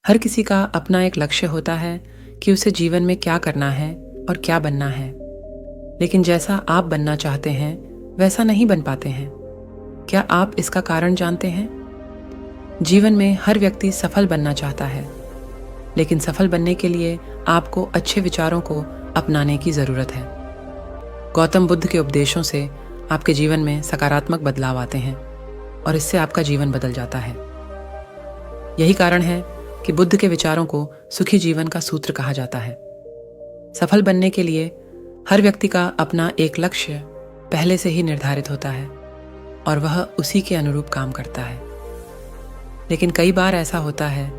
हर किसी का अपना एक लक्ष्य होता है कि उसे जीवन में क्या करना है और क्या बनना है, लेकिन जैसा आप बनना चाहते हैं वैसा नहीं बन पाते हैं। क्या आप इसका कारण जानते हैं? जीवन में हर व्यक्ति सफल बनना चाहता है, लेकिन सफल बनने के लिए आपको अच्छे विचारों को अपनाने की ज़रूरत है। गौतम बुद्ध के उपदेशों से आपके जीवन में सकारात्मक बदलाव आते हैं और इससे आपका जीवन बदल जाता है। यही कारण है कि बुद्ध के विचारों को सुखी जीवन का सूत्र कहा जाता है। सफल बनने के लिए हर व्यक्ति का अपना एक लक्ष्य पहले से ही निर्धारित होता है और वह उसी के अनुरूप काम करता है। लेकिन कई बार ऐसा होता है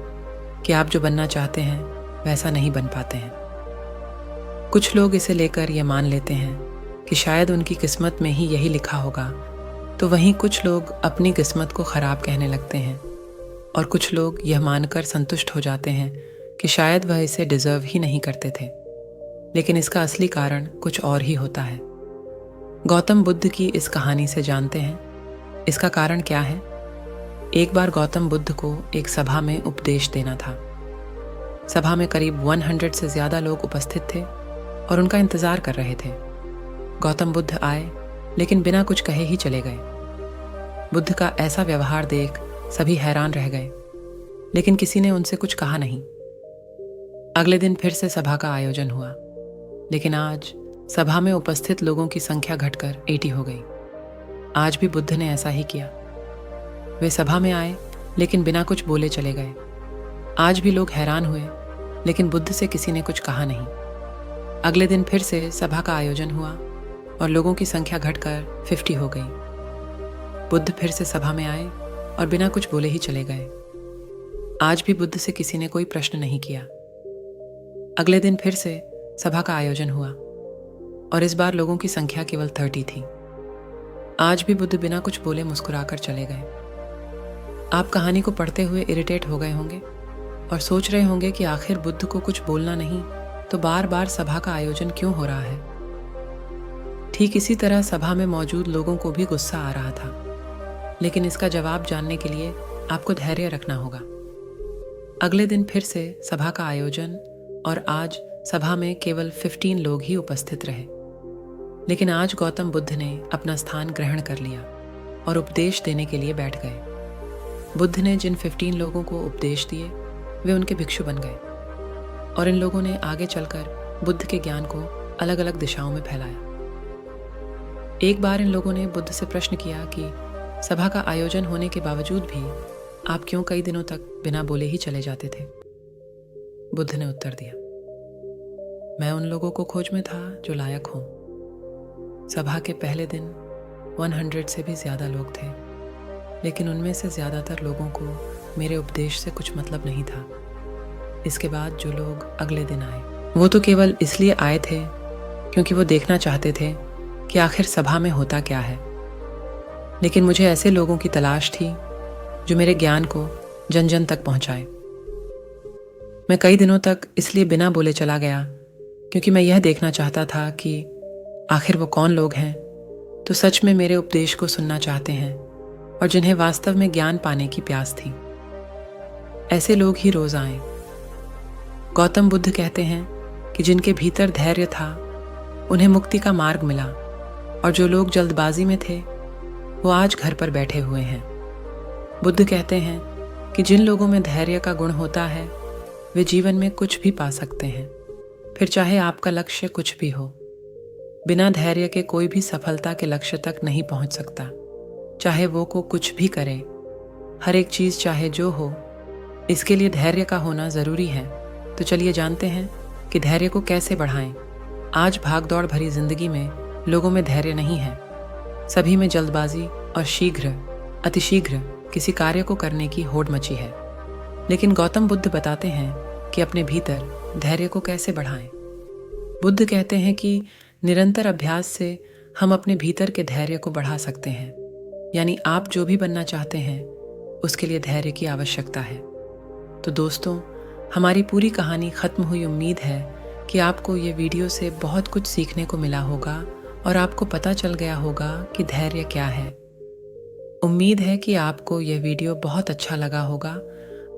कि आप जो बनना चाहते हैं वैसा नहीं बन पाते हैं। कुछ लोग इसे लेकर ये मान लेते हैं कि शायद उनकी किस्मत में ही यही लिखा होगा, तो वहीं कुछ लोग अपनी किस्मत को खराब कहने लगते हैं और कुछ लोग यह मानकर संतुष्ट हो जाते हैं कि शायद वह इसे डिजर्व ही नहीं करते थे। लेकिन इसका असली कारण कुछ और ही होता है। गौतम बुद्ध की इस कहानी से जानते हैं इसका कारण क्या है। एक बार गौतम बुद्ध को एक सभा में उपदेश देना था। सभा में करीब 100 से ज्यादा लोग उपस्थित थे और उनका इंतजार कर रहे थे। गौतम बुद्ध आए, लेकिन बिना कुछ कहे ही चले गए। बुद्ध का ऐसा व्यवहार देख सभी हैरान रह गए, लेकिन किसी ने उनसे कुछ कहा नहीं। अगले दिन फिर से सभा का आयोजन हुआ, लेकिन आज सभा में उपस्थित लोगों की संख्या घटकर 80 हो गई। आज भी बुद्ध ने ऐसा ही किया। वे सभा में आए, लेकिन बिना कुछ बोले चले गए। आज भी लोग हैरान हुए, लेकिन बुद्ध से किसी ने कुछ कहा नहीं। अगले दिन फिर से सभा का आयोजन हुआ और लोगों की संख्या घटकर 50 हो गई। बुद्ध फिर से सभा में आए और बिना कुछ बोले ही चले गए। आज भी बुद्ध से किसी ने कोई प्रश्न नहीं किया। अगले दिन फिर से सभा का आयोजन हुआ और इस बार लोगों की संख्या केवल 30 थी। आज भी बुद्ध बिना कुछ बोले मुस्कुराकर चले गए। आप कहानी को पढ़ते हुए इरिटेट हो गए होंगे और सोच रहे होंगे कि आखिर बुद्ध को कुछ बोलना नहीं तो बार बार सभा का आयोजन क्यों हो रहा है। ठीक इसी तरह सभा में मौजूद लोगों को भी गुस्सा आ रहा था, लेकिन इसका जवाब जानने के लिए आपको धैर्य रखना होगा। अगले दिन फिर से सभा का आयोजन और आज सभा में केवल 15 लोग ही उपस्थित रहे। लेकिन आज गौतम बुद्ध ने अपना स्थान ग्रहण कर लिया और उपदेश देने के लिए बैठ गए। बुद्ध ने जिन 15 लोगों को उपदेश दिए वे उनके भिक्षु बन गए और इन लोगों ने आगे चलकर बुद्ध के ज्ञान को अलग अलग दिशाओं में फैलाया। एक बार इन लोगों ने बुद्ध से प्रश्न किया कि सभा का आयोजन होने के बावजूद भी आप क्यों कई दिनों तक बिना बोले ही चले जाते थे। बुद्ध ने उत्तर दिया, मैं उन लोगों को खोज में था जो लायक हों। सभा के पहले दिन 100 से भी ज्यादा लोग थे, लेकिन उनमें से ज्यादातर लोगों को मेरे उपदेश से कुछ मतलब नहीं था। इसके बाद जो लोग अगले दिन आए वो तो केवल इसलिए आए थे क्योंकि वो देखना चाहते थे कि आखिर सभा में होता क्या है। लेकिन मुझे ऐसे लोगों की तलाश थी जो मेरे ज्ञान को जन जन तक पहुंचाए। मैं कई दिनों तक इसलिए बिना बोले चला गया क्योंकि मैं यह देखना चाहता था कि आखिर वो कौन लोग हैं तो सच में मेरे उपदेश को सुनना चाहते हैं और जिन्हें वास्तव में ज्ञान पाने की प्यास थी। ऐसे लोग ही रोज आए। गौतम बुद्ध कहते हैं कि जिनके भीतर धैर्य था उन्हें मुक्ति का मार्ग मिला, और जो लोग जल्दबाजी में थे वो आज घर पर बैठे हुए हैं। बुद्ध कहते हैं कि जिन लोगों में धैर्य का गुण होता है वे जीवन में कुछ भी पा सकते हैं, फिर चाहे आपका लक्ष्य कुछ भी हो। बिना धैर्य के कोई भी सफलता के लक्ष्य तक नहीं पहुंच सकता, चाहे वो को कुछ भी करे। हर एक चीज चाहे जो हो, इसके लिए धैर्य का होना जरूरी है। तो चलिए जानते हैं कि धैर्य को कैसे बढ़ाएं। आज भागदौड़ भरी जिंदगी में लोगों में धैर्य नहीं है। सभी में जल्दबाजी और अतिशीघ्र किसी कार्य को करने की होड़ मची है। लेकिन गौतम बुद्ध बताते हैं कि अपने भीतर धैर्य को कैसे बढ़ाएं। बुद्ध कहते हैं कि निरंतर अभ्यास से हम अपने भीतर के धैर्य को बढ़ा सकते हैं। यानी आप जो भी बनना चाहते हैं उसके लिए धैर्य की आवश्यकता है। तो दोस्तों, हमारी पूरी कहानी खत्म हुई। उम्मीद है कि आपको ये वीडियो से बहुत कुछ सीखने को मिला होगा और आपको पता चल गया होगा कि धैर्य क्या है। उम्मीद है कि आपको यह वीडियो बहुत अच्छा लगा होगा।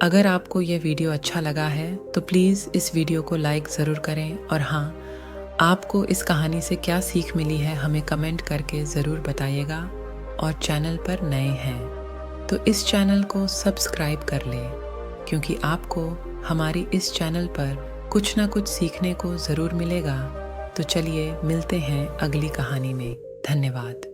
अगर आपको यह वीडियो अच्छा लगा है तो प्लीज़ इस वीडियो को लाइक ज़रूर करें, और हाँ, आपको इस कहानी से क्या सीख मिली है हमें कमेंट करके ज़रूर बताइएगा। और चैनल पर नए हैं तो इस चैनल को सब्सक्राइब कर लें, क्योंकि आपको हमारी इस चैनल पर कुछ ना कुछ सीखने को ज़रूर मिलेगा। तो चलिए मिलते हैं अगली कहानी में। धन्यवाद।